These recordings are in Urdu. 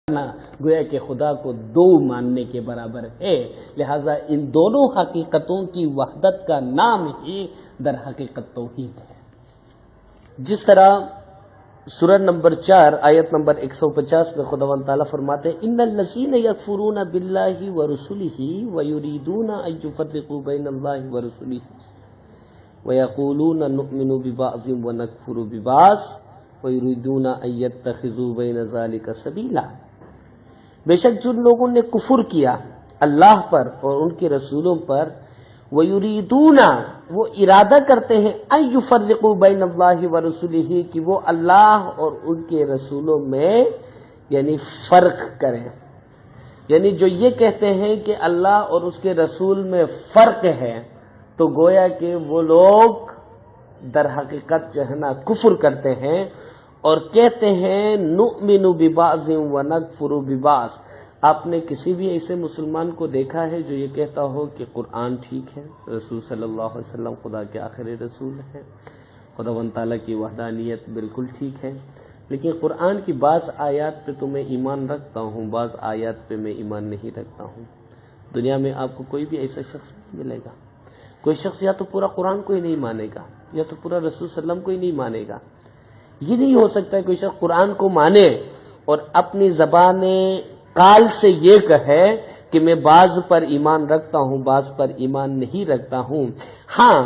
گویا کہ خدا کو دو ماننے کے برابر ہے، لہذا ان دونوں حقیقتوں کی وحدت کا نام ہی در حقیقت توحید ہے۔ جس طرح سورہ نمبر 4 آیت نمبر 150 میں خداوند تعالیٰ فرماتے ہیں ان الذین یکفرون باللہ ورسلہ ویریدون ان یفرقوا بین اللہ ورسلہ ویقولون نؤمن ببعض ونکفر ببعض ویریدون ان یتخذوا بین ذلک سبیلا۔ بے شک جن لوگوں نے کفر کیا اللہ پر اور ان کے رسولوں پر، وَيُرِيدُونَ وہ ارادہ کرتے ہیں أَن يُفَرِّقُوا بَيْنَ اللَّهِ وَرُسُلِهِ کہ وہ اللہ اور ان کے رسولوں میں یعنی فرق کریں، یعنی جو یہ کہتے ہیں کہ اللہ اور اس کے رسول میں فرق ہے تو گویا کہ وہ لوگ در حقیقت جو ہے نا کفر کرتے ہیں اور کہتے ہیں نؤمن ببعض ونکفر ببعض۔ آپ نے کسی بھی ایسے مسلمان کو دیکھا ہے جو یہ کہتا ہو کہ قرآن ٹھیک ہے، رسول صلی اللہ علیہ وسلم خدا کے آخری رسول ہیں، خداوند تعالیٰ کی وحدانیت بالکل ٹھیک ہے، لیکن قرآن کی بعض آیات پہ تو میں ایمان رکھتا ہوں، بعض آیات پہ میں ایمان نہیں رکھتا ہوں؟ دنیا میں آپ کو کوئی بھی ایسا شخص نہیں ملے گا، کوئی شخص یا تو پورا قرآن کو ہی نہیں مانے گا یا تو پورا رسول صلی اللہ علیہ وسلم کو ہی نہیں مانے گا۔ یہ نہیں ہو سکتا ہے کوئی شخص قرآن کو مانے اور اپنی زبان قال سے یہ کہے کہ میں بعض پر ایمان رکھتا ہوں بعض پر ایمان نہیں رکھتا ہوں۔ ہاں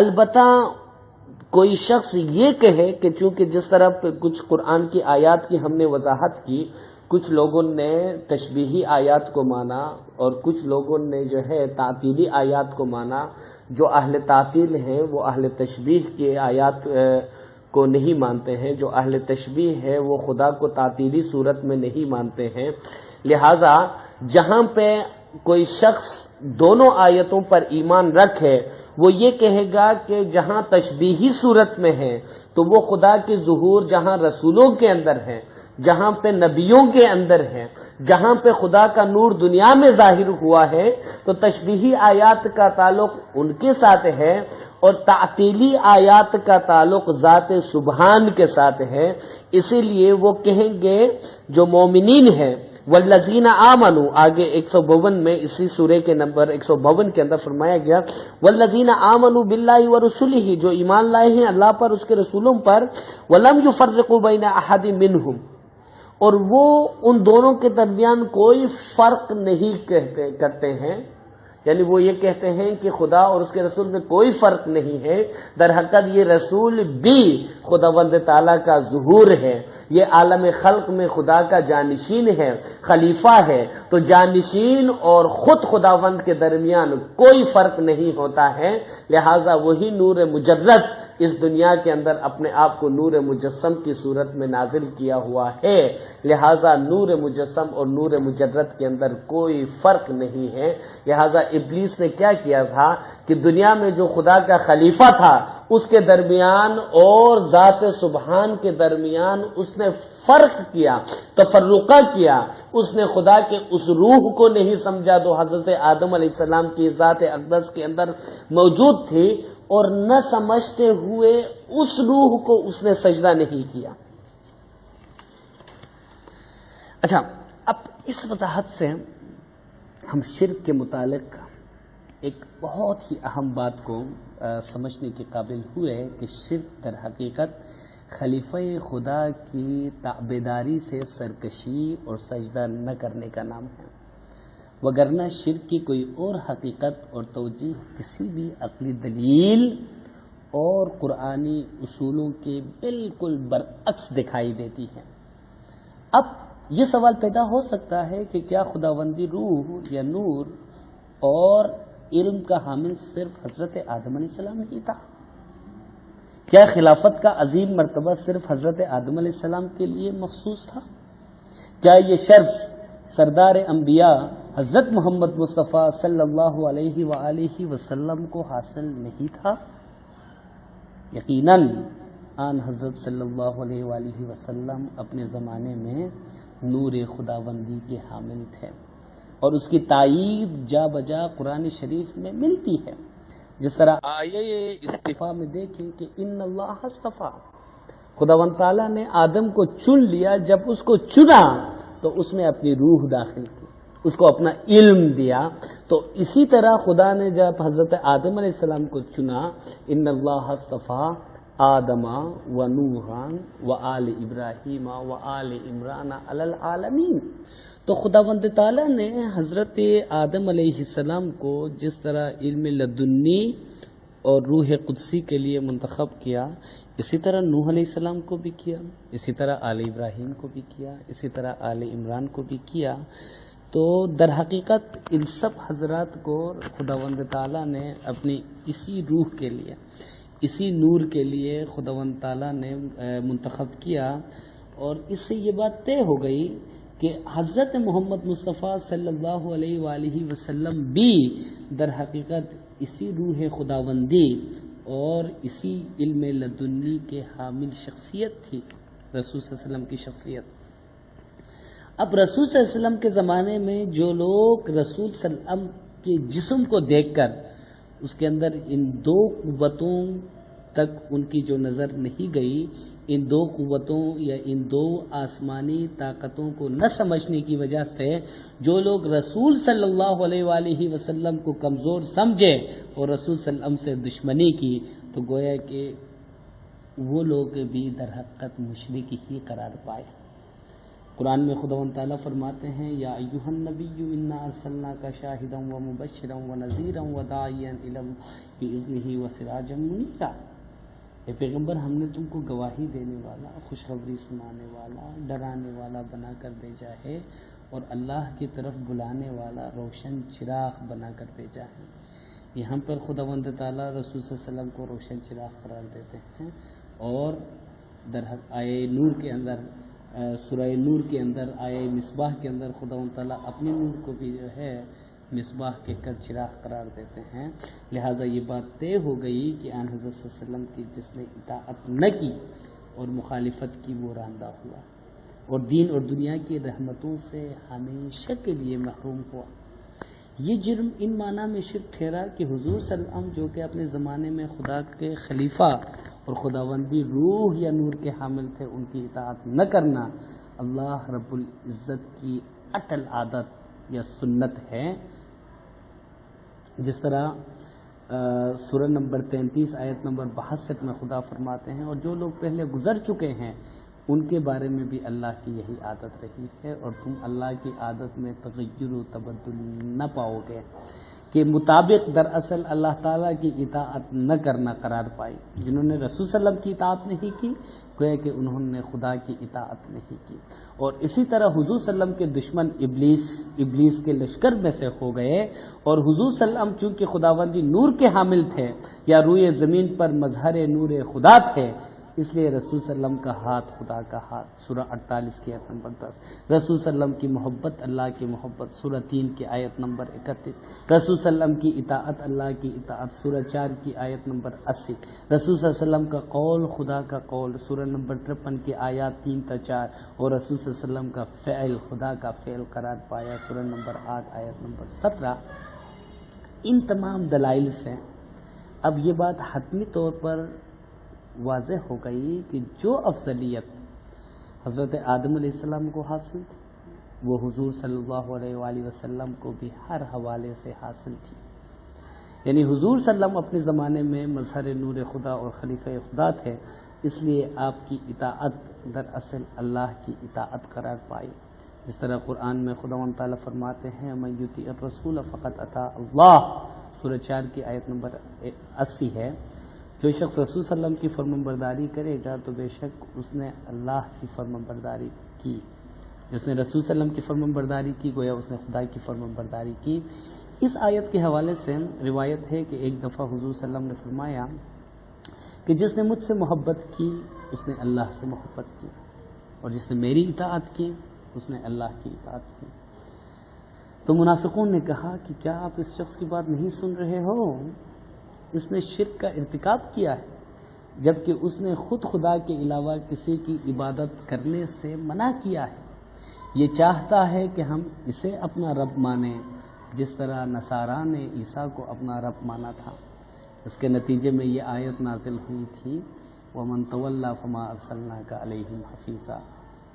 البتہ کوئی شخص یہ کہے کہ چونکہ جس طرح کچھ قرآن کی آیات کی ہم نے وضاحت کی، کچھ لوگوں نے تشبیہی آیات کو مانا اور کچھ لوگوں نے جو ہے تعطیلی آیات کو مانا۔ جو اہل تعطیل ہیں وہ اہل تشبیہ کے آیات کو نہیں مانتے ہیں، جو اہل تشبیہ ہے وہ خدا کو تعطیلی صورت میں نہیں مانتے ہیں۔ لہذا جہاں پہ کوئی شخص دونوں آیتوں پر ایمان رکھے وہ یہ کہے گا کہ جہاں تشبیہی صورت میں ہے تو وہ خدا کے ظہور جہاں رسولوں کے اندر ہے، جہاں پہ نبیوں کے اندر ہے، جہاں پہ خدا کا نور دنیا میں ظاہر ہوا ہے تو تشبیہی آیات کا تعلق ان کے ساتھ ہے اور تعطیلی آیات کا تعلق ذات سبحان کے ساتھ ہے۔ اسی لیے وہ کہیں گے جو مومنین ہیں والذین آمنوا، آگے 152 میں اسی سورہ کے نمبر 152 کے اندر فرمایا گیا والذین آمنوا باللہ ورسلہ، جو ایمان لائے ہیں اللہ پر اس کے رسولوں پر، ولم یفرقوا بین احد منہم، اور وہ ان دونوں کے درمیان کوئی فرق نہیں کرتے ہیں، یعنی وہ یہ کہتے ہیں کہ خدا اور اس کے رسول میں کوئی فرق نہیں ہے، در حقیقت یہ رسول بھی خداوند تعالیٰ کا ظہور ہے، یہ عالم خلق میں خدا کا جانشین ہے، خلیفہ ہے، تو جانشین اور خود خداوند کے درمیان کوئی فرق نہیں ہوتا ہے، لہٰذا وہی نور مجرد اس دنیا کے اندر اپنے آپ کو نور مجسم کی صورت میں نازل کیا ہوا ہے، لہٰذا نور مجسم اور نور مجرد کے اندر کوئی فرق نہیں ہے۔ لہٰذا ابلیس نے کیا کیا تھا کہ دنیا میں جو خدا کا خلیفہ تھا اس کے درمیان اور ذات سبحان کے درمیان اس نے فرق کیا، تفرقہ کیا، اس نے خدا کے اس روح کو نہیں سمجھا جو حضرت آدم علیہ السلام کی ذات اقدس کے اندر موجود تھی، اور نہ سمجھتے ہوئے اس روح کو اس نے سجدہ نہیں کیا۔ اچھا، اب اس وضاحت سے ہم شرک کے متعلق ایک بہت ہی اہم بات کو سمجھنے کے قابل ہوئے کہ شرک در حقیقت خلیفہ خدا کی تابعداری سے سرکشی اور سجدہ نہ کرنے کا نام ہے، وگرنہ شرک کی کوئی اور حقیقت اور توجیہ کسی بھی عقلی دلیل اور قرآنی اصولوں کے بالکل برعکس دکھائی دیتی ہے۔ اب یہ سوال پیدا ہو سکتا ہے کہ کیا خداوندی روح یا نور اور علم کا حامل صرف حضرت آدم علیہ السلام ہی تھا؟ کیا خلافت کا عظیم مرتبہ صرف حضرت آدم علیہ السلام کے لیے مخصوص تھا؟ کیا یہ شرف سردار انبیاء حضرت محمد مصطفیٰ صلی اللہ علیہ وآلہ وسلم کو حاصل نہیں تھا؟ یقیناً آن حضرت صلی اللہ علیہ وآلہ وسلم اپنے زمانے میں نور خداوندی کے حامل تھے اور اس کی تائید جا بجا قرآن شریف میں ملتی ہے، جس طرح آیے استفاء میں دیکھیں کہ ان اللہ اصطفیٰ، خداوند تعالیٰ نے آدم کو چن لیا، جب اس کو چنا تو اس میں اپنی روح داخل کی، اس کو اپنا علم دیا. تو اسی طرح خدا نے جب حضرت آدم علیہ السلام کو چنا، ان اللہ اصطفیٰ آدم و نوحا و آل ابراہیم و آل عمران علی العالمین. تو خداوند تعالیٰ نے حضرت آدم علیہ السلام کو جس طرح علم لدنی اور روح قدسی کے لیے منتخب کیا، اسی طرح نوح علیہ السلام کو بھی کیا، اسی طرح آل ابراہیم کو بھی کیا، اسی طرح آل عمران کو بھی کیا. تو در حقیقت ان سب حضرات کو خداوند تعالیٰ نے اپنی اسی روح کے لیے، اسی نور کے لیے خداوند تعالیٰ نے منتخب کیا. اور اس سے یہ بات طے ہو گئی کہ حضرت محمد مصطفیٰ صلی اللہ علیہ وآلہ وسلم بھی در حقیقت اسی روح خداوندی اور اسی علم لدنی کے حامل شخصیت تھی، رسول صلی اللہ علیہ وسلم کی شخصیت. اب رسول صلی اللہ علیہ وسلم کے زمانے میں جو لوگ رسول صلی اللہ علیہ وسلم کے جسم کو دیکھ کر اس کے اندر ان دو قوتوں تک ان کی جو نظر نہیں گئی، ان دو قوتوں یا ان دو آسمانی طاقتوں کو نہ سمجھنے کی وجہ سے جو لوگ رسول صلی اللہ علیہ وآلہ وسلم کو کمزور سمجھے اور رسول صلی اللہ علیہ وسلم سے دشمنی کی، تو گویا کہ وہ لوگ بھی در حقیقت مشرک ہی قرار پائے. قرآن میں خداوند تعالیٰ فرماتے ہیں یا ایھا النبی انا ارسلناک شاہدا ومبشرا ونذیرا وداعیا الی اللہ باذنہ وسراجا منیرا. اے پیغمبر، ہم نے تم کو گواہی دینے والا، خوشخبری سنانے والا، ڈرانے والا بنا کر بھیجا ہے، اور اللہ کی طرف بلانے والا روشن چراغ بنا کر بھیجا ہے. یہاں پر خداوند تعالیٰ رسول صلی اللہ علیہ وسلم کو روشن چراغ قرار دیتے ہیں. اور آیے نور کے اندر، سورہ نور کے اندر، آیے مصباح کے اندر خداوند تعالیٰ اپنے نور کو بھی جو ہے مصباح کے کر چراغ قرار دیتے ہیں. لہٰذا یہ بات طے ہو گئی کہ آن حضرت صلی اللہ علیہ وسلم کی جس نے اطاعت نہ کی اور مخالفت کی وہ راندہ ہوا اور دین اور دنیا کی رحمتوں سے ہمیشہ کے لیے محروم ہوا. یہ جرم ان معنی میں شرک ٹھہرا کہ حضور صلی اللہ علیہ وسلم جو کہ اپنے زمانے میں خدا کے خلیفہ اور خداوندی روح یا نور کے حامل تھے، ان کی اطاعت نہ کرنا اللہ رب العزت کی اٹل عادت یا سنت ہے. جس طرح سورہ نمبر 33 آیت نمبر 62 میں خدا فرماتے ہیں اور جو لوگ پہلے گزر چکے ہیں ان کے بارے میں بھی اللہ کی یہی عادت رہی ہے، اور تم اللہ کی عادت میں تغیر و تبدل نہ پاؤ گے، کے مطابق دراصل اللہ تعالیٰ کی اطاعت نہ کرنا قرار پائی. جنہوں نے رسول صلی اللہ علیہ وسلم کی اطاعت نہیں کی، گویا کہ انہوں نے خدا کی اطاعت نہیں کی. اور اسی طرح حضور صلی اللہ علیہ وسلم کے دشمن ابلیس کے لشکر میں سے ہو گئے، اور حضور صلی اللہ علیہ وسلم چونکہ خداوندی نور کے حامل تھے یا روئے زمین پر مظہر نور خدا تھے، اس لیے رسول صلی اللہ علیہ وسلم کا ہاتھ خدا کا ہاتھ، سورہ 48 کی آیت نمبر 10. رسول صلی اللہ علیہ وسلم کی محبت اللہ کی محبت، سورہ 3 کی آیت نمبر 31. رسول صلی اللہ علیہ وسلم کی اطاعت اللہ کی اطاعت، سورہ 4 کی آیت نمبر 80. رسول صلی اللہ علیہ وسلم کا قول خدا کا قول، سورہ نمبر 53 کی آیات 3 تا 4. اور رسول صلی اللہ علیہ وسلم کا فعل خدا کا فعل قرار پایا، سورہ نمبر 8 آیت نمبر 17. ان تمام دلائل سے اب یہ بات حتمی طور پر واضح ہو گئی کہ جو افضلیت حضرت آدم علیہ السلام کو حاصل تھی وہ حضور صلی اللہ علیہ وآلہ وسلم کو بھی ہر حوالے سے حاصل تھی. یعنی حضور صلی اللہ علیہ وسلم اپنے زمانے میں مظہر نور خدا اور خلیفہ خدا تھے، اس لیے آپ کی اطاعت دراصل اللہ کی اطاعت قرار پائی. جس طرح قرآن میں خداوند تعالیٰ فرماتے ہیں من یطیع الرسول فقد اطاع اللہ، سورہ 4 کی آیت نمبر 80 ہے. جو شخص رسول صلی اللہ علیہ وسلم کی فرمانبرداری کرے گا تو بے شک اس نے اللہ کی فرمانبرداری کی. جس نے رسول صلی اللہ علیہ وسلم کی فرمانبرداری کی گویا اس نے خدا کی فرمانبرداری کی. اس آیت کے حوالے سے روایت ہے کہ ایک دفعہ حضور صلی اللہ علیہ وسلم نے فرمایا کہ جس نے مجھ سے محبت کی اس نے اللہ سے محبت کی، اور جس نے میری اطاعت کی اس نے اللہ کی اطاعت کی. تو منافقون نے کہا کہ کیا آپ اس شخص کی بات نہیں سن رہے ہو؟ اس نے شرک کا ارتکاب کیا ہے جبکہ اس نے خود خدا کے علاوہ کسی کی عبادت کرنے سے منع کیا ہے. یہ چاہتا ہے کہ ہم اسے اپنا رب مانیں جس طرح نصارا نے عیسیٰ کو اپنا رب مانا تھا. اس کے نتیجے میں یہ آیت نازل ہوئی تھی وَمَن تَوَلَّىٰ فَمَا أَرْسَلْنَاكَ عَلَيْهِمْ حَفِيظًا.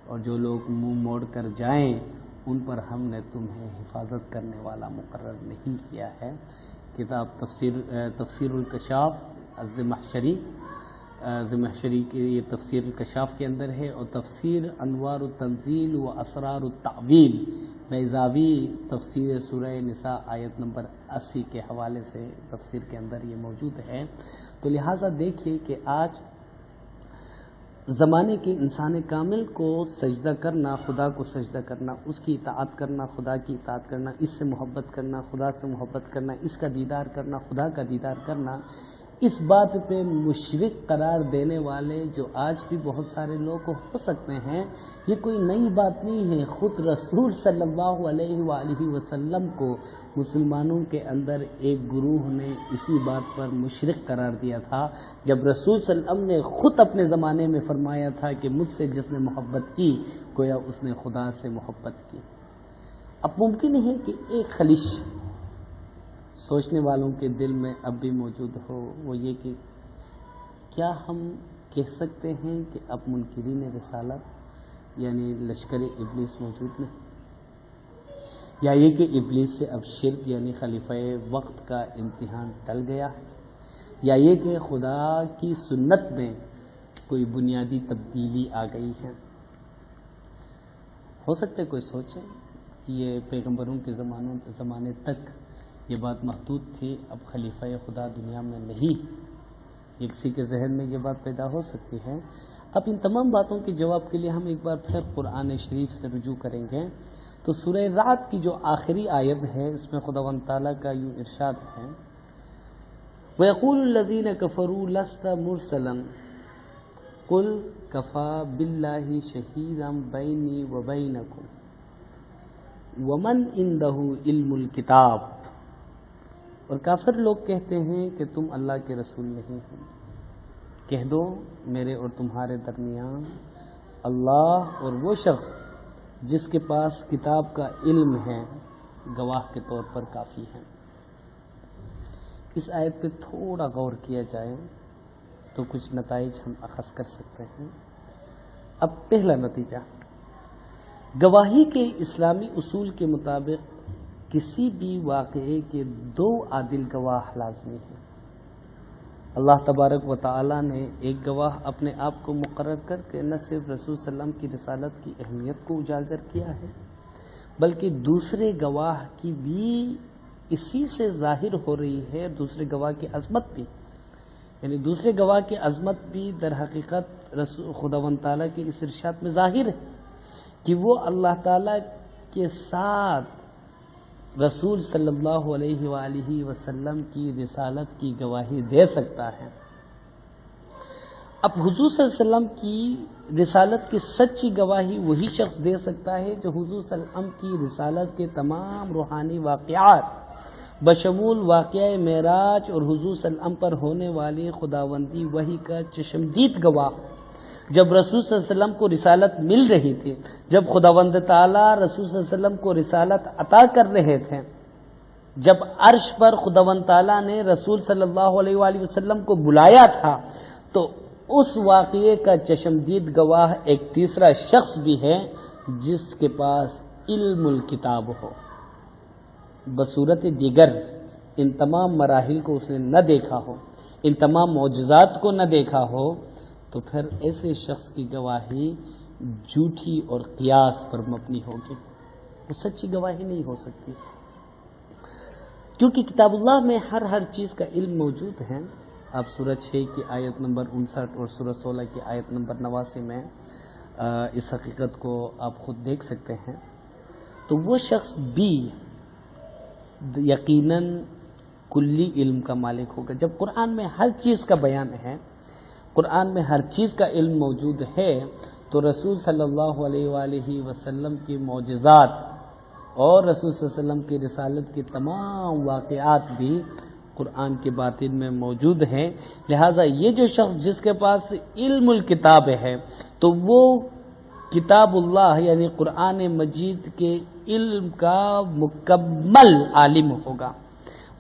اور جو لوگ منہ موڑ کر جائیں ان پر ہم نے تمہیں حفاظت کرنے والا مقرر نہیں کیا ہے۔ کتاب تفسیر الکشاف زمخشری کی یہ تفسیر الکشاف کے اندر ہے، اور تفسیر انوار التنزیل و اسرار التعویل بیضاوی تفسیر سورہ نساء آیت نمبر 80 کے حوالے سے تفسیر کے اندر یہ موجود ہے۔ تو لہٰذا دیکھیے کہ آج زمانے کے انسان کامل کو سجدہ کرنا، خدا کو سجدہ کرنا، اس کی اطاعت کرنا، خدا کی اطاعت کرنا، اس سے محبت کرنا، خدا سے محبت کرنا، اس کا دیدار کرنا، خدا کا دیدار کرنا، اس بات پہ مشرک قرار دینے والے جو آج بھی بہت سارے لوگ ہو سکتے ہیں، یہ کوئی نئی بات نہیں ہے۔ خود رسول صلی اللہ علیہ وآلہ وسلم کو مسلمانوں کے اندر ایک گروہ نے اسی بات پر مشرک قرار دیا تھا، جب رسول صلی اللہ علیہ وسلم نے خود اپنے زمانے میں فرمایا تھا کہ مجھ سے جس نے محبت کی گویا اس نے خدا سے محبت کی۔ اب ممکن ہے کہ ایک خلش سوچنے والوں کے دل میں اب بھی موجود ہو، وہ یہ کہ کیا ہم کہہ سکتے ہیں کہ اب منکرین رسالت یعنی لشکر ابلیس موجود نہیں، یا یہ کہ ابلیس سے اب شرک یعنی خلیفہ وقت کا امتحان ٹل گیا ہے، یا یہ کہ خدا کی سنت میں کوئی بنیادی تبدیلی آ گئی ہے۔ ہو سکتا ہے کوئی سوچے کہ یہ پیغمبروں کے زمانے تک یہ بات محدود تھی، اب خلیفہ خدا دنیا میں نہیں، یہ کسی کے ذہن میں یہ بات پیدا ہو سکتی ہے۔ اب ان تمام باتوں کے جواب کے لیے ہم ایک بار پھر قرآن شریف سے رجوع کریں گے۔ تو سورہ رعد کی جو آخری آیت ہے اس میں خداوند تعالیٰ کا یوں ارشاد ہے، وَيَقُولُ الَّذِينَ كَفَرُوا لَسْتَ مُرْسَلًا قُلْ كَفَى بِاللَّهِ شَهِيدًا بَيْنِي وَبَيْنَكُمْ وَمَنْ عِندَهُ عِلْمُ الْكِتَابِ۔ اور کافر لوگ کہتے ہیں کہ تم اللہ کے رسول نہیں ہو، کہہ دو میرے اور تمہارے درمیان اللہ اور وہ شخص جس کے پاس کتاب کا علم ہے گواہ کے طور پر کافی ہے۔ اس آیت پہ تھوڑا غور کیا جائے تو کچھ نتائج ہم اخذ کر سکتے ہیں۔ اب پہلا نتیجہ، گواہی کے اسلامی اصول کے مطابق کسی بھی واقعے کے دو عادل گواہ لازمی ہیں۔ اللہ تبارک و تعالی نے ایک گواہ اپنے آپ کو مقرر کر کے نہ صرف رسول صلی اللہ علیہ وسلم کی رسالت کی اہمیت کو اجاگر کیا ہے، بلکہ دوسرے گواہ کی بھی اسی سے ظاہر ہو رہی ہے، دوسرے گواہ کی عظمت بھی، یعنی دوسرے گواہ کی عظمت بھی در حقیقت خداوند تعالیٰ کے اس ارشاد میں ظاہر ہے کہ وہ اللہ تعالیٰ کے ساتھ رسول صلی اللہ علیہ وآلہ وسلم کی رسالت کی گواہی دے سکتا ہے۔ اب حضور صلی اللہ علیہ وسلم کی رسالت کی سچی گواہی وہی شخص دے سکتا ہے جو حضور صلی اللہ علیہ وسلم کی رسالت کے تمام روحانی واقعات بشمول واقعہ معراج اور حضور صلی اللہ علیہ وسلم پر ہونے والی خداوندی وحی کا چشمدید گواہ۔ جب رسول صلی اللہ علیہ وسلم کو رسالت مل رہی تھی، جب خداوند تعالیٰ رسول صلی اللہ علیہ وسلم کو رسالت عطا کر رہے تھے، جب عرش پر خداوند تعالیٰ نے رسول صلی اللہ علیہ وآلہ وسلم کو بلایا تھا، تو اس واقعے کا چشمدید گواہ ایک تیسرا شخص بھی ہے جس کے پاس علم الکتاب ہو۔ بصورت دیگر ان تمام مراحل کو اس نے نہ دیکھا ہو، ان تمام معجزات کو نہ دیکھا ہو، تو پھر ایسے شخص کی گواہی جھوٹی اور قیاس پر مبنی ہوگی، وہ سچی گواہی نہیں ہو سکتی، کیونکہ کتاب اللہ میں ہر چیز کا علم موجود ہے۔ آپ سورہ 6 کی آیت نمبر 59 اور سورہ 16 کی آیت نمبر 89 میں اس حقیقت کو آپ خود دیکھ سکتے ہیں۔ تو وہ شخص بھی یقیناً کلی علم کا مالک ہوگا۔ جب قرآن میں ہر چیز کا بیان ہے، قرآن میں ہر چیز کا علم موجود ہے، تو رسول صلی اللہ علیہ وآلہ وسلم کی معجزات اور رسول صلی اللہ علیہ وسلم کی رسالت کے تمام واقعات بھی قرآن کے باطن میں موجود ہیں۔ لہٰذا یہ جو شخص جس کے پاس علم الکتاب ہے تو وہ کتاب اللہ یعنی قرآن مجید کے علم کا مکمل عالم ہوگا،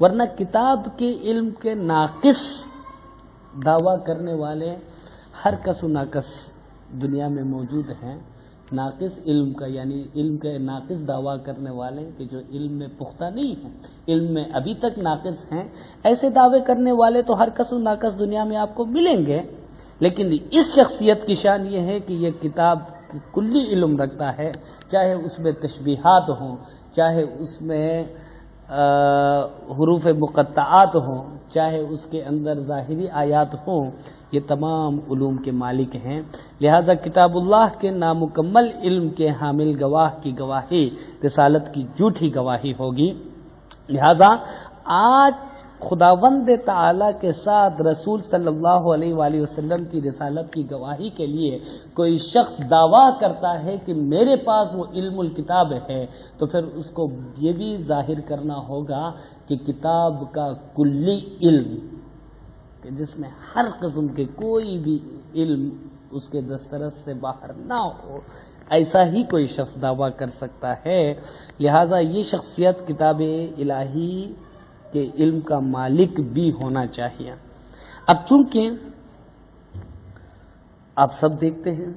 ورنہ کتاب کے علم کے ناقص دعویٰ کرنے والے ہر کس و ناقص دنیا میں موجود ہیں، ناقص علم کا، یعنی علم کے ناقص دعویٰ کرنے والے کہ جو علم میں پختہ نہیں ہیں، علم میں ابھی تک ناقص ہیں، ایسے دعوے کرنے والے تو ہر کس و ناقص دنیا میں آپ کو ملیں گے. لیکن اس شخصیت کی شان یہ ہے کہ یہ کتاب کلی علم رکھتا ہے، چاہے اس میں تشبیہات ہوں، چاہے اس میں حروف مقطعات ہوں، چاہے اس کے اندر ظاہری آیات ہوں، یہ تمام علوم کے مالک ہیں. لہذا کتاب اللہ کے نامکمل علم کے حامل گواہ کی گواہی رسالت کی جھوٹی گواہی ہوگی. لہذا آج خداوند تعالی کے ساتھ رسول صلی اللہ علیہ وآلہ وسلم کی رسالت کی گواہی کے لیے کوئی شخص دعویٰ کرتا ہے کہ میرے پاس وہ علم الکتاب ہے، تو پھر اس کو یہ بھی ظاہر کرنا ہوگا کہ کتاب کا کلی علم، کہ جس میں ہر قسم کے کوئی بھی علم اس کے دسترس سے باہر نہ ہو، ایسا ہی کوئی شخص دعویٰ کر سکتا ہے. لہٰذا یہ شخصیت کتاب الہی کے علم کا مالک بھی ہونا چاہیے. اب چونکہ آپ سب دیکھتے ہیں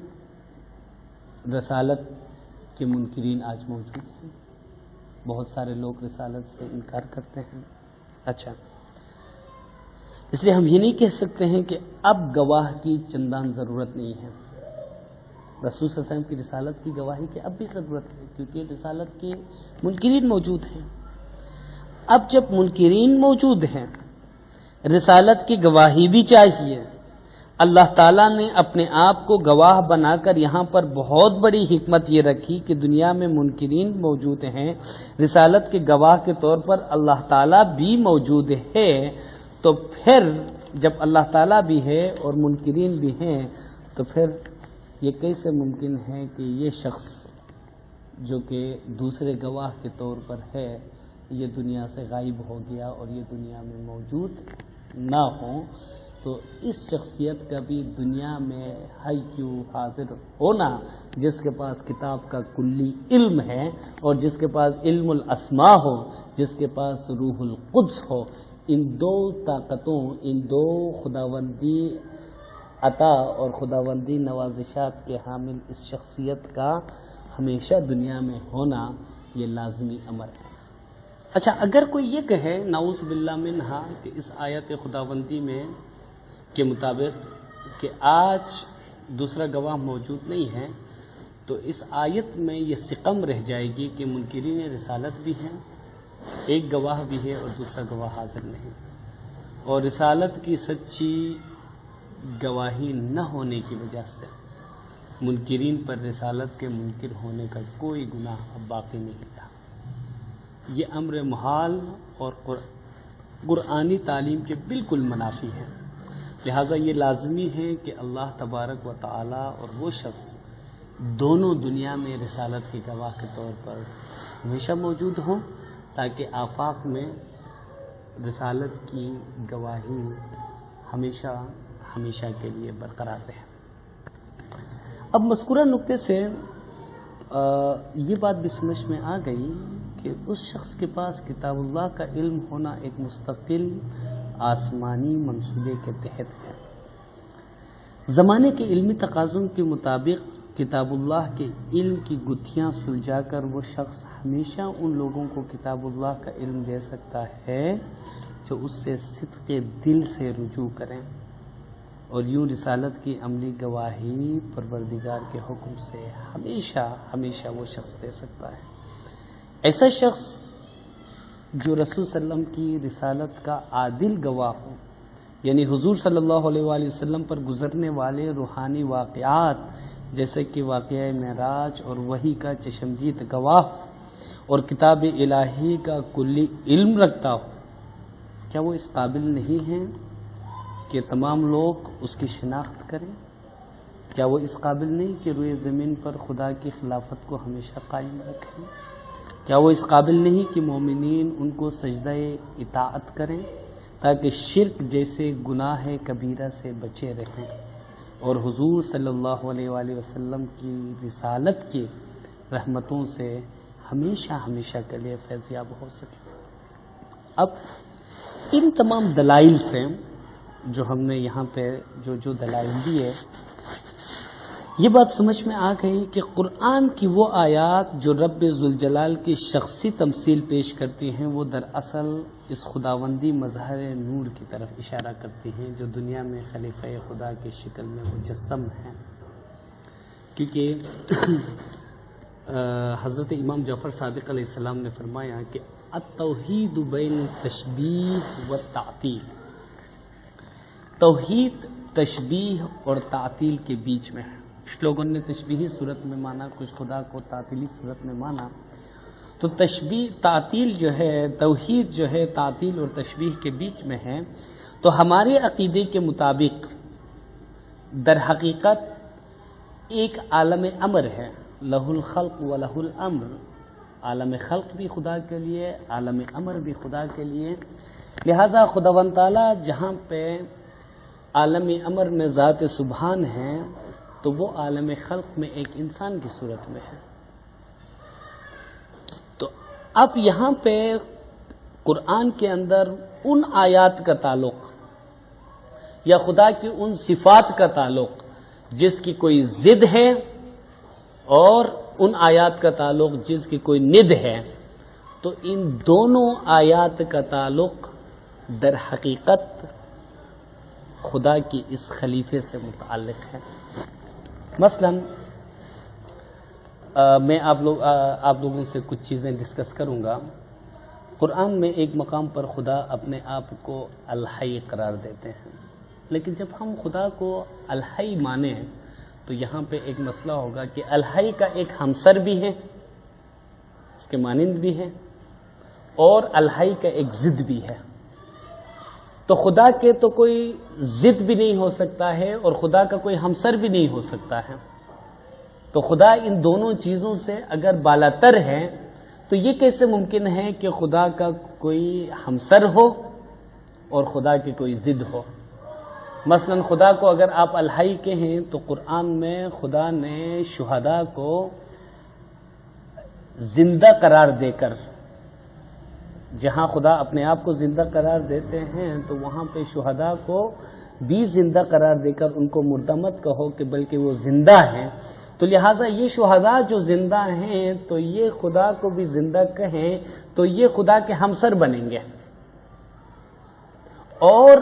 رسالت کے منکرین آج موجود ہیں، بہت سارے لوگ رسالت سے انکار کرتے ہیں. اچھا، اس لیے ہم یہ نہیں کہہ سکتے ہیں کہ اب گواہ کی چندان ضرورت نہیں ہے. رسول صلی اللہ علیہ وسلم کی رسالت کی گواہی کی اب بھی ضرورت ہے، کیونکہ رسالت کے منکرین موجود ہیں. اب جب منکرین موجود ہیں، رسالت کی گواہی بھی چاہیے. اللہ تعالیٰ نے اپنے آپ کو گواہ بنا کر یہاں پر بہت بڑی حکمت یہ رکھی کہ دنیا میں منکرین موجود ہیں، رسالت کے گواہ کے طور پر اللہ تعالیٰ بھی موجود ہے. تو پھر جب اللہ تعالیٰ بھی ہے اور منکرین بھی ہیں، تو پھر یہ کیسے ممکن ہے کہ یہ شخص جو کہ دوسرے گواہ کے طور پر ہے یہ دنیا سے غائب ہو گیا اور یہ دنیا میں موجود نہ ہو؟ تو اس شخصیت کا بھی دنیا میں حی کیوں حاضر ہونا، جس کے پاس کتاب کا کلی علم ہے اور جس کے پاس علم الاسماء ہو، جس کے پاس روح القدس ہو، ان دو طاقتوں، ان دو خداوندی عطا اور خداوندی نوازشات کے حامل اس شخصیت کا ہمیشہ دنیا میں ہونا یہ لازمی امر ہے. اچھا، اگر کوئی یہ کہے نعوذ باللہ منہا کہ اس آیت خداوندی میں کے مطابق کہ آج دوسرا گواہ موجود نہیں ہے، تو اس آیت میں یہ سقم رہ جائے گی کہ منکرین رسالت بھی ہیں، ایک گواہ بھی ہے اور دوسرا گواہ حاضر نہیں، اور رسالت کی سچی گواہی نہ ہونے کی وجہ سے منکرین پر رسالت کے منکر ہونے کا کوئی گناہ اب باقی نہیں رہا. یہ امر محال اور قرآنی تعلیم کے بالکل منافی ہے. لہٰذا یہ لازمی ہے کہ اللہ تبارک و تعالی اور وہ شخص دونوں دنیا میں رسالت کے گواہ کے طور پر ہمیشہ موجود ہوں، تاکہ آفاق میں رسالت کی گواہی ہمیشہ ہمیشہ کے لیے برقرار رہے. اب مذکورہ نقطے سے یہ بات بھی سمجھ میں آ گئی کہ اس شخص کے پاس کتاب اللہ کا علم ہونا ایک مستقل آسمانی منصوبے کے تحت ہے. زمانے کے علمی تقاضوں کے مطابق کتاب اللہ کے علم کی گتھیاں سلجھا کر وہ شخص ہمیشہ ان لوگوں کو کتاب اللہ کا علم دے سکتا ہے جو اس سے صدق دل سے رجوع کریں، اور یوں رسالت کی عملی گواہی پروردگار کے حکم سے ہمیشہ ہمیشہ وہ شخص دے سکتا ہے. ایسا شخص جو رسول صلی اللہ علیہ وسلم کی رسالت کا عادل گواہ ہو، یعنی حضور صلی اللہ علیہ وآلہ وسلم پر گزرنے والے روحانی واقعات جیسے کہ واقعہ معراج اور وحی کا چشمدید گواہ اور کتاب الہی کا کلی علم رکھتا ہو، کیا وہ اس قابل نہیں ہے کہ تمام لوگ اس کی شناخت کریں؟ کیا وہ اس قابل نہیں کہ روئے زمین پر خدا کی خلافت کو ہمیشہ قائم رکھیں؟ کیا وہ اس قابل نہیں کہ مومنین ان کو سجدہ اطاعت کریں تاکہ شرک جیسے گناہ کبیرہ سے بچے رہیں اور حضور صلی اللہ علیہ وآلہ وسلم کی رسالت کی رحمتوں سے ہمیشہ ہمیشہ کے لیے فیضیاب ہو سکیں؟ اب ان تمام دلائل سے جو ہم نے یہاں پہ جو دلائل دیے، یہ بات سمجھ میں آ گئی کہ قرآن کی وہ آیات جو رب ذوالجلال کی شخصی تمثیل پیش کرتی ہیں وہ دراصل اس خداوندی مظہر نور کی طرف اشارہ کرتی ہیں جو دنیا میں خلیفہ خدا کی شکل میں مجسم ہیں. کیونکہ حضرت امام جعفر صادق علیہ السلام نے فرمایا کہ التوحید بین تشبیہ و تعطیل، توحید تشبیہ اور تعطیل کے بیچ میں ہے. کچھ لوگوں نے تشبیہی صورت میں مانا، کچھ خدا کو تعطیلی صورت میں مانا. تو تشبیہ تعطیل جو ہے، توحید جو ہے تعطیل اور تشبیہ کے بیچ میں ہے. تو ہمارے عقیدے کے مطابق در حقیقت ایک عالم امر ہے، لہ الخلق و لہ الامر. عالم خلق بھی خدا کے لیے، عالم امر بھی خدا کے لیے. لہذا خداوند تعالیٰ جہاں پہ عالم امر میں ذات سبحان ہے تو وہ عالم خلق میں ایک انسان کی صورت میں ہے. تو اب یہاں پہ قرآن کے اندر ان آیات کا تعلق یا خدا کی ان صفات کا تعلق جس کی کوئی ضد ہے اور ان آیات کا تعلق جس کی کوئی ند ہے، تو ان دونوں آیات کا تعلق در حقیقت خدا کی اس خلیفے سے متعلق ہے. مثلا میں آپ لوگوں سے کچھ چیزیں ڈسکس کروں گا. قرآن میں ایک مقام پر خدا اپنے آپ کو الحی قرار دیتے ہیں، لیکن جب ہم خدا کو الحی مانیں تو یہاں پہ ایک مسئلہ ہوگا کہ الحی کا ایک ہمسر بھی ہے، اس کے مانند بھی ہے، اور الحی کا ایک ضد بھی ہے. تو خدا کے تو کوئی ضد بھی نہیں ہو سکتا ہے اور خدا کا کوئی ہمسر بھی نہیں ہو سکتا ہے. تو خدا ان دونوں چیزوں سے اگر بالاتر ہے تو یہ کیسے ممکن ہے کہ خدا کا کوئی ہمسر ہو اور خدا کی کوئی ضد ہو؟ مثلا خدا کو اگر آپ الحی کہیں تو قرآن میں خدا نے شہداء کو زندہ قرار دے کر، جہاں خدا اپنے آپ کو زندہ قرار دیتے ہیں تو وہاں پہ شہداء کو بھی زندہ قرار دے کر ان کو مردہ مت کہو کہ بلکہ وہ زندہ ہیں. تو لہٰذا یہ شہداء جو زندہ ہیں تو یہ خدا کو بھی زندہ کہیں تو یہ خدا کے ہمسر بنیں گے. اور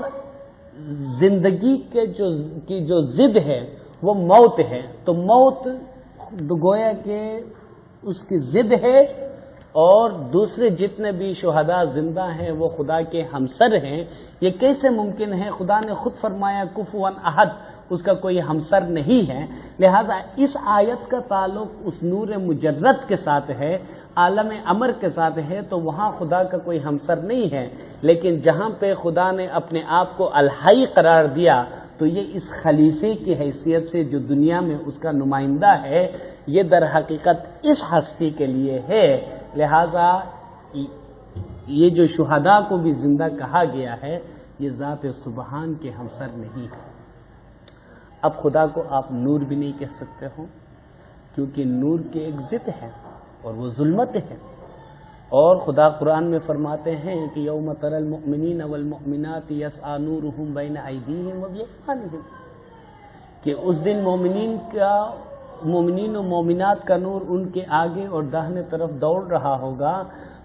زندگی کے جو ضد ہے وہ موت ہے، تو موت گویا کہ اس کی ضد ہے، اور دوسرے جتنے بھی شہداء زندہ ہیں وہ خدا کے ہمسر ہیں. یہ کیسے ممکن ہے؟ خدا نے خود فرمایا کفوا احد، اس کا کوئی ہمسر نہیں ہے. لہٰذا اس آیت کا تعلق اس نور مجرد کے ساتھ ہے، عالم امر کے ساتھ ہے، تو وہاں خدا کا کوئی ہمسر نہیں ہے. لیکن جہاں پہ خدا نے اپنے آپ کو الحی قرار دیا تو یہ اس خلیفے کی حیثیت سے جو دنیا میں اس کا نمائندہ ہے، یہ در حقیقت اس ہستی کے لیے ہے. لہذا یہ جو شہداء کو بھی زندہ کہا گیا ہے یہ ذات سبحان کے ہمسر نہیں ہے. اب خدا کو آپ نور بھی نہیں کہہ سکتے ہو کیونکہ نور کے ایک ضد ہے اور وہ ظلمت ہے. اور خدا قرآن میں فرماتے ہیں کہ یوم تری المؤمنین والمؤمنات یسعی نورہم بین ایدیہم وبایمانہم، کہ اس دن مومنین و مومنات کا نور ان کے آگے اور داہنے طرف دوڑ رہا ہوگا.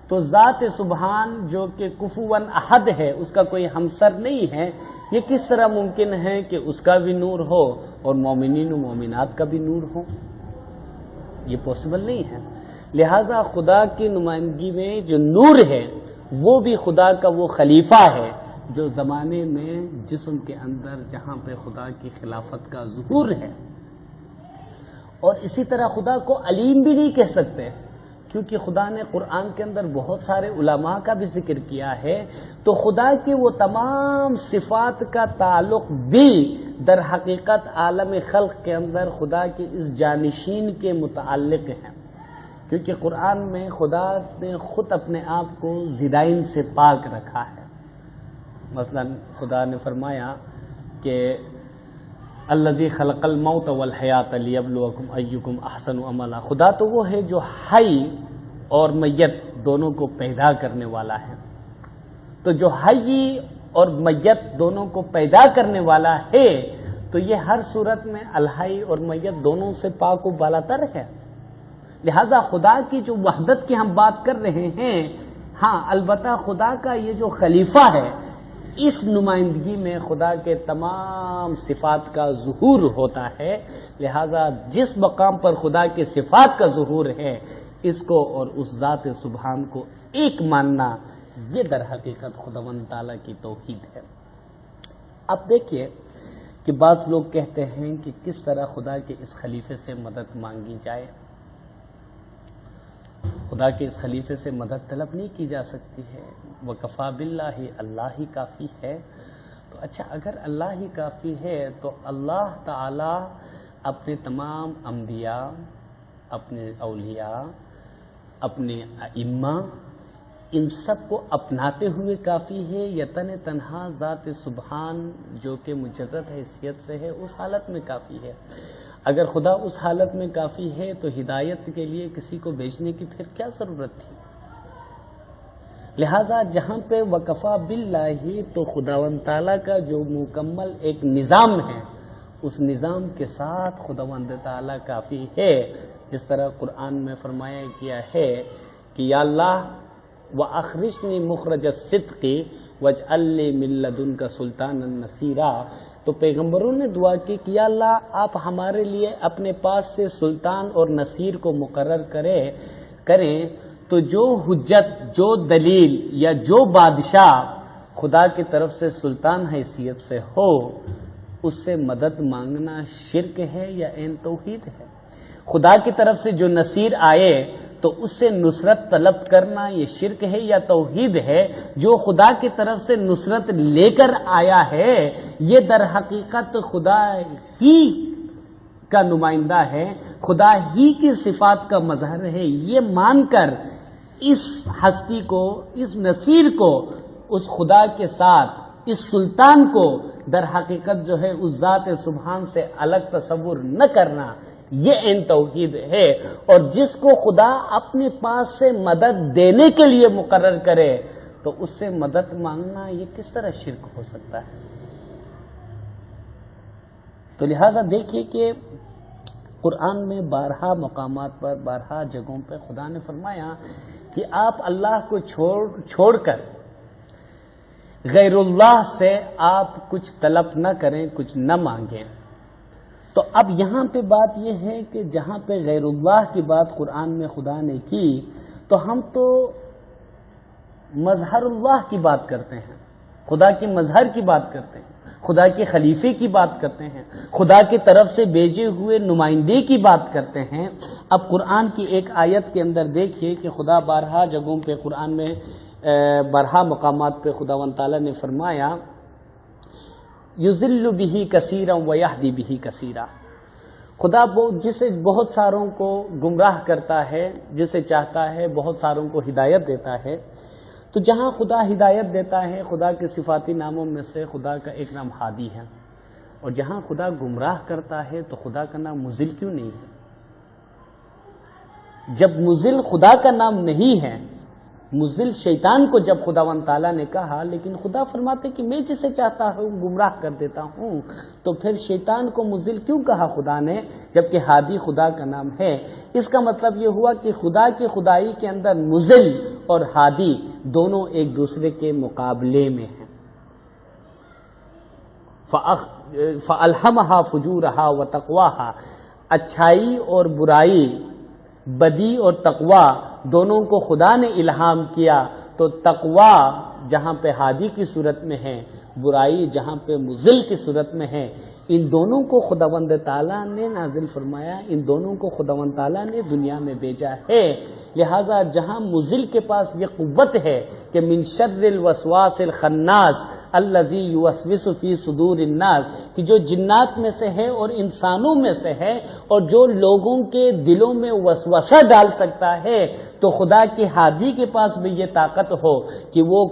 تو ذات سبحان جو کہ کفوا احد ہے، اس کا کوئی ہمسر نہیں ہے، یہ کس طرح ممکن ہے کہ اس کا بھی نور ہو اور مومنین و مومنات کا بھی نور ہو؟ یہ پاسبل نہیں ہے. لہٰذا خدا کی نمائندگی میں جو نور ہے وہ بھی خدا کا وہ خلیفہ ہے جو زمانے میں جسم کے اندر جہاں پہ خدا کی خلافت کا ظہور ہے. اور اسی طرح خدا کو علیم بھی نہیں کہہ سکتے کیونکہ خدا نے قرآن کے اندر بہت سارے علماء کا بھی ذکر کیا ہے. تو خدا کی وہ تمام صفات کا تعلق بھی در حقیقت عالم خلق کے اندر خدا کے اس جانشین کے متعلق ہے، کیونکہ قرآن میں خدا نے خود اپنے آپ کو زدائن سے پاک رکھا ہے. مثلا خدا نے فرمایا کہ الذی خلق الموت والحیات لیبلوکم ایکم احسن عملا. خدا تو وہ ہے جو حی اور میت دونوں کو پیدا کرنے والا ہے. تو جو حی اور میت دونوں کو پیدا کرنے والا ہے تو یہ ہر صورت میں الہی اور میت دونوں سے پاک و بالاتر ہے. لہذا خدا کی جو وحدت کی ہم بات کر رہے ہیں، ہاں البتہ خدا کا یہ جو خلیفہ ہے، اس نمائندگی میں خدا کے تمام صفات کا ظہور ہوتا ہے. لہذا جس مقام پر خدا کے صفات کا ظہور ہے، اس کو اور اس ذات سبحان کو ایک ماننا، یہ در حقیقت خداوند تعالیٰ کی توحید ہے. اب دیکھیے کہ بعض لوگ کہتے ہیں کہ کس طرح خدا کے اس خلیفے سے مدد مانگی جائے. خدا کے اس خلیفے سے مدد طلب نہیں کی جا سکتی ہے. وکفا باللہ، اللہ ہی کافی ہے. تو اچھا، اگر اللہ ہی کافی ہے تو اللہ تعالی اپنے تمام انبیاء، اپنے اولیاء، اپنے ائمہ، ان سب کو اپناتے ہوئے کافی ہے، یا تنہا ذات سبحان جو کہ مجرد حیثیت سے ہے اس حالت میں کافی ہے؟ اگر خدا اس حالت میں کافی ہے تو ہدایت کے لیے کسی کو بھیجنے کی پھر کیا ضرورت تھی؟ لہذا جہاں پہ وکفا باللہ، تو خداوند تعالیٰ کا جو مکمل ایک نظام ہے، اس نظام کے ساتھ خداوند تعالیٰ کافی ہے. جس طرح قرآن میں فرمایا گیا ہے کہ یا اللہ وَأَخْرِجْنِي مُخْرَجَ الصِّدْقِ وَاجْعَل لِّي مِن لَّدُنكَ سُلْطَانًا نَصِيرًا. تو پیغمبروں نے دعا کی کہ یا اللہ آپ ہمارے لیے اپنے پاس سے سلطان اور نصیر کو مقرر کریں. تو جو حجت، جو دلیل یا جو بادشاہ خدا کی طرف سے سلطان حیثیت سے ہو، اس سے مدد مانگنا شرک ہے یا عین توحید ہے؟ خدا کی طرف سے جو نصیر آئے تو اس سے نصرت طلب کرنا یہ شرک ہے یا توحید ہے؟ جو خدا کی طرف سے نصرت لے کر آیا ہے، یہ در حقیقت خدا ہی کا نمائندہ ہے، خدا ہی کی صفات کا مظہر ہے. یہ مان کر اس ہستی کو، اس نصیر کو، اس خدا کے ساتھ اس سلطان کو در حقیقت جو ہے اس ذات سبحان سے الگ تصور نہ کرنا، یہ عین توحید ہے. اور جس کو خدا اپنے پاس سے مدد دینے کے لیے مقرر کرے تو اس سے مدد مانگنا یہ کس طرح شرک ہو سکتا ہے؟ تو لہذا دیکھیے کہ قرآن میں بارہا مقامات پر، بارہا جگہوں پہ خدا نے فرمایا کہ آپ اللہ کو چھوڑ کر غیر اللہ سے آپ کچھ طلب نہ کریں، کچھ نہ مانگیں. تو اب یہاں پہ بات یہ ہے کہ جہاں پہ غیر اللہ کی بات قرآن میں خدا نے کی، تو ہم تو مظہر اللہ کی بات کرتے ہیں، خدا کے مظہر کی بات کرتے ہیں، خدا کے خلیفے کی بات کرتے ہیں، خدا کی طرف سے بھیجے ہوئے نمائندے کی بات کرتے ہیں. اب قرآن کی ایک آیت کے اندر دیکھیے کہ خدا بارہا جگہوں پہ قرآن میں، بارہا مقامات پہ خداوند تعالیٰ نے فرمایا یُضِلُّ بِهِ كَثِيرًا وَيَهْدِي بِهِ كَثِيرًا. خدا جسے بہت ساروں کو گمراہ کرتا ہے، جسے چاہتا ہے بہت ساروں کو ہدایت دیتا ہے. تو جہاں خدا ہدایت دیتا ہے، خدا کے صفاتی ناموں میں سے خدا کا ایک نام ہادی ہے، اور جہاں خدا گمراہ کرتا ہے تو خدا کا نام مضل کیوں نہیں ہے؟ جب مضل خدا کا نام نہیں ہے، مضل شیطان کو جب خداوند تعالیٰ نے کہا، لیکن خدا فرماتے کہ میں جسے چاہتا ہوں گمراہ کر دیتا ہوں، تو پھر شیطان کو مضل کیوں کہا خدا نے جبکہ ہادی خدا کا نام ہے؟ اس کا مطلب یہ ہوا کہ خدا کی خدائی کے اندر مضل اور ہادی دونوں ایک دوسرے کے مقابلے میں ہیں. فَأَلْهَمَهَا فُجُورَهَا وَتَقْوَاهَا. اچھائی اور برائی، بدی اور تقوی دونوں کو خدا نے الہام کیا. تو تقوی جہاں پہ ہادی کی صورت میں ہے، برائی جہاں پہ مضل کی صورت میں ہے، ان دونوں کو خداوند تعالیٰ نے نازل فرمایا، ان دونوں کو خداوند تعالیٰ نے دنیا میں بھیجا ہے. لہٰذا جہاں مضل کے پاس یہ قوت ہے کہ من شر الوسواس الخناس الذی یوسوس فی صدور الناس، کہ جو جنات میں سے ہے اور انسانوں میں سے ہے اور جو لوگوں کے دلوں میں وسوسہ ڈال سکتا ہے، تو خدا کی ہادی کے پاس بھی یہ طاقت ہو کہ وہ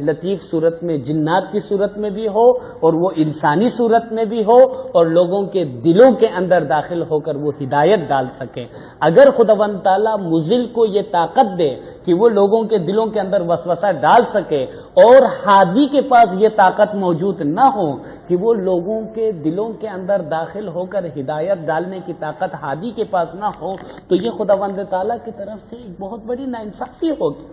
لطیف صورت میں جنات کی صورت میں بھی ہو اور وہ انسانی صورت میں بھی ہو اور لوگوں کے دلوں کے اندر داخل ہو کر وہ ہدایت ڈال سکے. اگر خداوند تعالیٰ مضل کو یہ طاقت دے کہ وہ لوگوں کے دلوں کے اندر وسوسہ ڈال سکے اور ہادی کے پاس پاس یہ طاقت موجود نہ ہو کہ وہ لوگوں کے دلوں کے اندر داخل ہو کر ہدایت ڈالنے کی طاقت ہادی کے پاس نہ ہو تو یہ خداوند تعالیٰ کی طرف سے ایک بہت بڑی ناانصافی ہوگی۔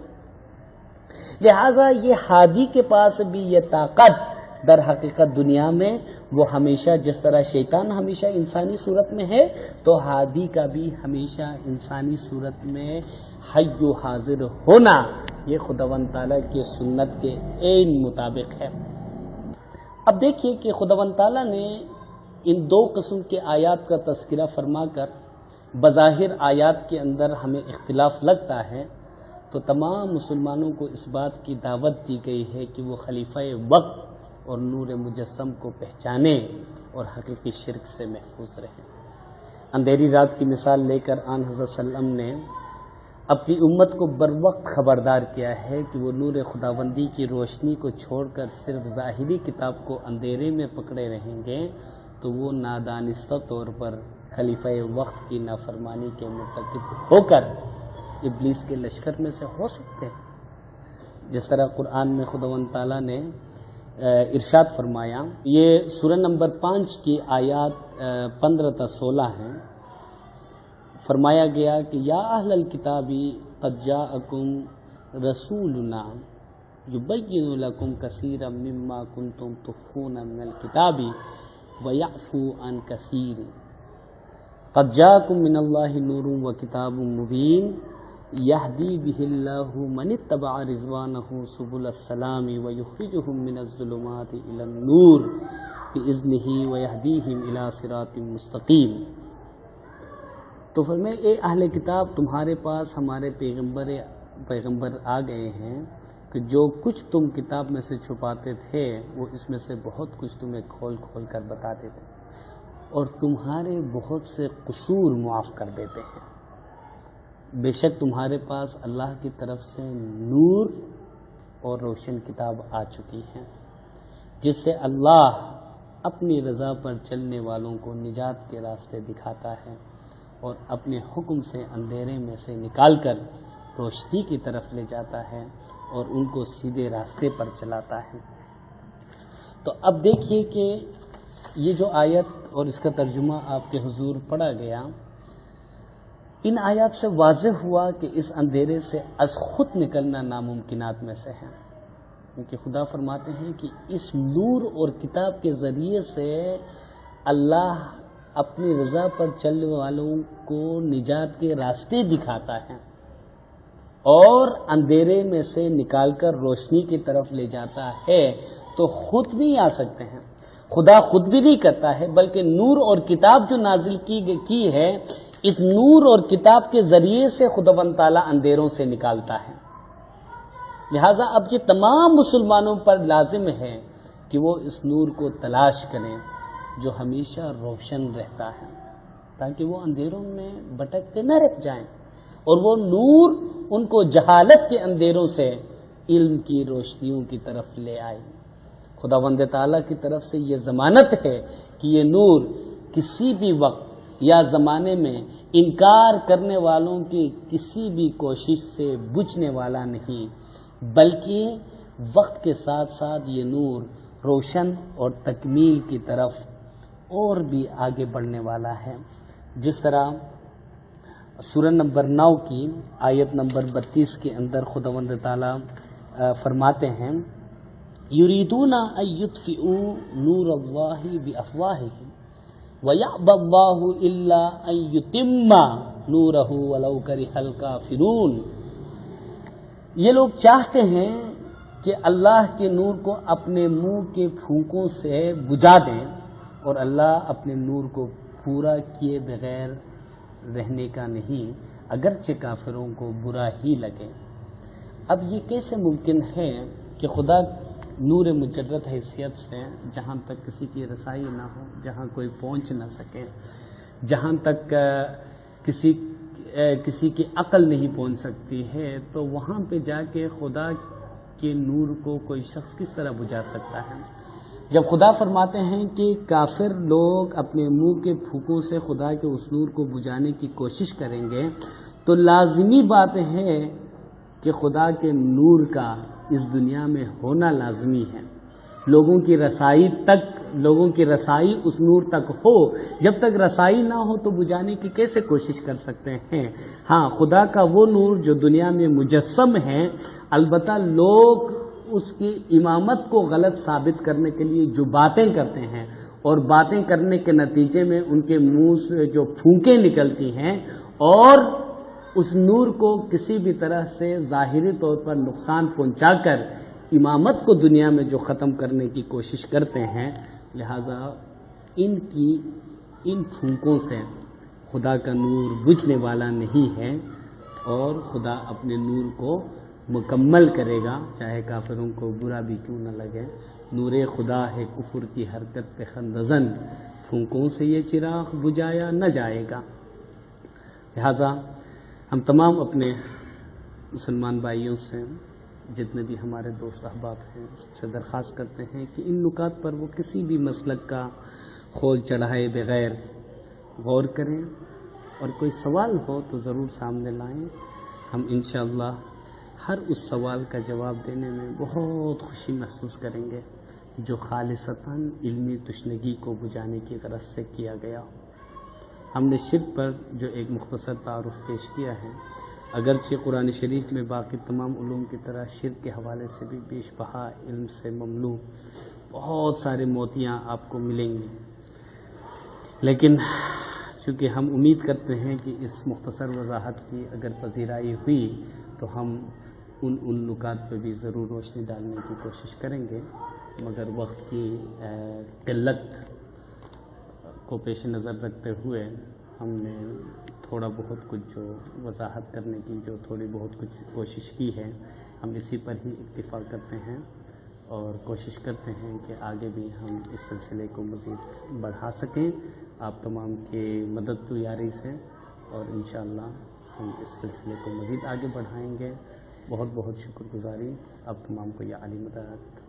لہذا یہ ہادی کے پاس بھی یہ طاقت در حقیقت دنیا میں وہ ہمیشہ جس طرح شیطان ہمیشہ انسانی صورت میں ہے تو ہادی کا بھی ہمیشہ انسانی صورت میں حی و حاضر ہونا یہ خداوند تعالیٰ کی سنت کے عین مطابق ہے۔ اب دیکھیے کہ خداوند تعالیٰ نے ان دو قسم کے آیات کا تذکرہ فرما کر بظاہر آیات کے اندر ہمیں اختلاف لگتا ہے تو تمام مسلمانوں کو اس بات کی دعوت دی گئی ہے کہ وہ خلیفہ وقت اور نور مجسم کو پہچانیں اور حقیقی شرک سے محفوظ رہیں۔ اندھیری رات کی مثال لے کر آن حضرت صلی اللہ علیہ وسلم نے اپنی امت کو بر وقت خبردار کیا ہے کہ وہ نور خداوندی کی روشنی کو چھوڑ کر صرف ظاہری کتاب کو اندھیرے میں پکڑے رہیں گے تو وہ نادانستہ طور پر خلیفہ وقت کی نافرمانی کے مرتکب ہو کر ابلیس کے لشکر میں سے ہو سکتے ہیں۔ جس طرح قرآن میں خداوند تعالیٰ نے ارشاد فرمایا، یہ سورہ نمبر 5 کی آیات 15 تا 16 ہیں، فرمایا گیا کہ یا اہل الکتاب قد جاءکم رسولنا یبین لکم کثیرا مما کنتم تخفون من الکتاب ویعفو عن کثیر قد جاءکم من اللہ نور وکتاب مبین یہدی بہ اللہ من اتبع رضوانہ سبل السلام ویخرجہم من الظلمات الی النور بإذنہ ویہدیہم الی صراط مستقیم۔ تو فرمائے اے اہل کتاب، تمہارے پاس ہمارے پیغمبر آ گئے ہیں کہ جو کچھ تم کتاب میں سے چھپاتے تھے وہ اس میں سے بہت کچھ تمہیں کھول کھول کر بتاتے تھے اور تمہارے بہت سے قصور معاف کر دیتے ہیں۔ بے شک تمہارے پاس اللہ کی طرف سے نور اور روشن کتاب آ چکی ہے جس سے اللہ اپنی رضا پر چلنے والوں کو نجات کے راستے دکھاتا ہے اور اپنے حکم سے اندھیرے میں سے نکال کر روشنی کی طرف لے جاتا ہے اور ان کو سیدھے راستے پر چلاتا ہے۔ تو اب دیکھیے کہ یہ جو آیت اور اس کا ترجمہ آپ کے حضور پڑھا گیا، ان آیات سے واضح ہوا کہ اس اندھیرے سے از خود نکلنا ناممکنات میں سے ہے، کیونکہ خدا فرماتے ہیں کہ اس نور اور کتاب کے ذریعے سے اللہ اپنی رضا پر چلنے والوں کو نجات کے راستے دکھاتا ہے اور اندھیرے میں سے نکال کر روشنی کی طرف لے جاتا ہے۔ تو خود نہیں آ سکتے ہیں، خدا خود بھی نہیں کرتا ہے، بلکہ نور اور کتاب جو نازل کی ہے اس نور اور کتاب کے ذریعے سے خداوند تعالیٰ اندھیروں سے نکالتا ہے۔ لہٰذا اب یہ تمام مسلمانوں پر لازم ہے کہ وہ اس نور کو تلاش کریں جو ہمیشہ روشن رہتا ہے تاکہ وہ اندھیروں میں بھٹکتے نہ رہ جائیں اور وہ نور ان کو جہالت کے اندھیروں سے علم کی روشنیوں کی طرف لے آئے۔ خداوند تعالیٰ کی طرف سے یہ ضمانت ہے کہ یہ نور کسی بھی وقت یا زمانے میں انکار کرنے والوں کی کسی بھی کوشش سے بجھنے والا نہیں، بلکہ وقت کے ساتھ ساتھ یہ نور روشن اور تکمیل کی طرف اور بھی آگے بڑھنے والا ہے۔ جس طرح سورہ نمبر 9 کی آیت نمبر 32 کے اندر خداوند تعالیٰ فرماتے ہیں، یریدون ان یطفئوا نور اللہ بافواہہم وَيَأْبَى اللَّهُ إِلَّا أَن يُتِمَّ نُورَهُ وَلَوْ كَرِهَ الْكَافِرُونَ۔ یہ لوگ چاہتے ہیں کہ اللہ کے نور کو اپنے منہ کے پھونکوں سے بجھا دیں اور اللہ اپنے نور کو پورا کیے بغیر رہنے کا نہیں، اگرچہ کافروں کو برا ہی لگے۔ اب یہ کیسے ممکن ہے کہ خدا نور مجرد حیثیت سے جہاں تک کسی کی رسائی نہ ہو، جہاں کوئی پہنچ نہ سکے، جہاں تک کسی کی عقل نہیں پہنچ سکتی ہے، تو وہاں پہ جا کے خدا کے نور کو کوئی شخص کس طرح بجھا سکتا ہے؟ جب خدا فرماتے ہیں کہ کافر لوگ اپنے منہ کے پھونکوں سے خدا کے اس نور کو بجھانے کی کوشش کریں گے تو لازمی بات ہے کہ خدا کے نور کا اس دنیا میں ہونا لازمی ہے، لوگوں کی رسائی اس نور تک ہو. جب تک رسائی نہ ہو تو بجھانے کی کیسے کوشش کر سکتے ہیں؟ ہاں، خدا کا وہ نور جو دنیا میں مجسم ہے، البتہ لوگ اس کی امامت کو غلط ثابت کرنے کے لیے جو باتیں کرتے ہیں اور باتیں کرنے کے نتیجے میں ان کے منہ سے جو پھونکیں نکلتی ہیں اور اس نور کو کسی بھی طرح سے ظاہری طور پر نقصان پہنچا کر امامت کو دنیا میں جو ختم کرنے کی کوشش کرتے ہیں، لہذا ان پھونکوں سے خدا کا نور بجھنے والا نہیں ہے اور خدا اپنے نور کو مکمل کرے گا، چاہے کافروں کو برا بھی کیوں نہ لگے. نور خدا ہے کفر کی حرکت پہ خندزن، پھونکوں سے یہ چراغ بجھایا نہ جائے گا. لہذا ہم تمام اپنے مسلمان بھائیوں سے، جتنے بھی ہمارے دوست احباب ہیں، سب سے درخواست کرتے ہیں کہ ان نکات پر وہ کسی بھی مسلک کا خول چڑھائے بغیر غور کریں اور کوئی سوال ہو تو ضرور سامنے لائیں. ہم انشاءاللہ ہر اس سوال کا جواب دینے میں بہت خوشی محسوس کریں گے جو خالصتاً علمی تشنگی کو بجھانے کی غرض سے کیا گیا. ہم نے شرک پر جو ایک مختصر تعارف پیش کیا ہے، اگرچہ قرآن شریف میں باقی تمام علوم کی طرح شرک کے حوالے سے بھی بیش بہا علم سے مملو بہت سارے موتیاں آپ کو ملیں گے، لیکن چونکہ ہم امید کرتے ہیں کہ اس مختصر وضاحت کی اگر پذیرائی ہوئی تو ہم ان نکات پہ بھی ضرور روشنی ڈالنے کی کوشش کریں گے، مگر وقت کی قلت کو پیش نظر رکھتے ہوئے ہم نے تھوڑا بہت کچھ جو وضاحت کرنے کی جو تھوڑی بہت کچھ کوشش کی ہے، ہم اسی پر ہی اکتفا کرتے ہیں اور کوشش کرتے ہیں کہ آگے بھی ہم اس سلسلے کو مزید بڑھا سکیں آپ تمام کی مدد و یاری سے، اور انشاءاللہ ہم اس سلسلے کو مزید آگے بڑھائیں گے. بہت بہت شکر گزاری آپ تمام کو. یا علی مدد.